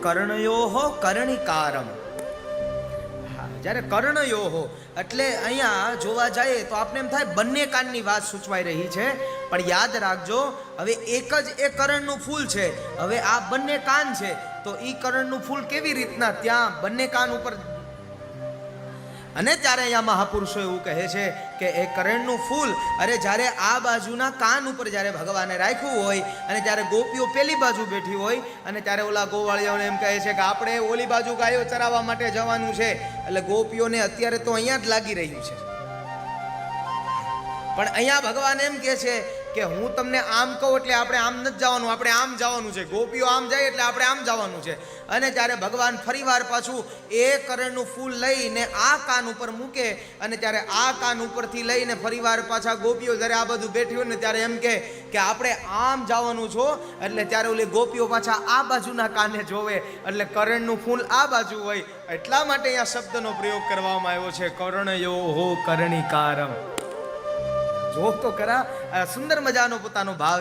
કર્ણયોહો કર્ણિકારમ. જ્યારે કર્ણયોહો એટલે અહીંયા જોવા જઈએ તો આપણે એમ થાય બંને કાનની વાત સૂચવાઈ રહી છે, પણ યાદ રાખજો હવે એક જ એ કરણનું ફૂલ છે, હવે આ બંને કાન છે, તો ઈ કરણનું ફૂલ કેવી રીતના ત્યાં બંને કાન ઉપર. અને ત્યારે અહીંયા મહાપુરુષો એવું કહે છે કે એ કરણનું ફૂલ અરે જ્યારે આ બાજુના કાન ઉપર જ્યારે ભગવાને રાખ્યું હોય અને જ્યારે ગોપીઓ પેલી બાજુ બેઠી હોય અને ત્યારે ઓલા ગોવાળિયાઓને એમ કહે છે કે આપણે ઓલી બાજુ ગાયો ચરાવવા માટે જવાનું છે, એટલે ગોપીઓને અત્યારે તો અહીંયા જ લાગી રહ્યું છે, પણ અહીંયા ભગવાન એમ કહે છે કે હું તમને આમ કહું એટલે આપણે આમ નથી જવાનું, આપણે આમ જવાનું છે. ગોપીઓ આમ જાય એટલે આપણે આમ જવાનું છે. અને ત્યારે ભગવાન ફરીવાર પાછું એ કરણનું ફૂલ લઈને આ કાન ઉપર મૂકે અને ત્યારે આ કાન ઉપરથી લઈને ફરીવાર પાછા ગોપીઓ જ્યારે આ બધું બેઠી હોય ને ત્યારે એમ કે આપણે આમ જવાનું છો, એટલે ત્યારે ઓલી ગોપીઓ પાછા આ બાજુના કાને જોવે, એટલે કરણનું ફૂલ આ બાજુ હોય. એટલા માટે અહીંયા શબ્દનો પ્રયોગ કરવામાં આવ્યો છે કર્ણયોહો કર્ણિકારમ. જો તો ખરા સુંદર મજાનો પોતાનો ભાવ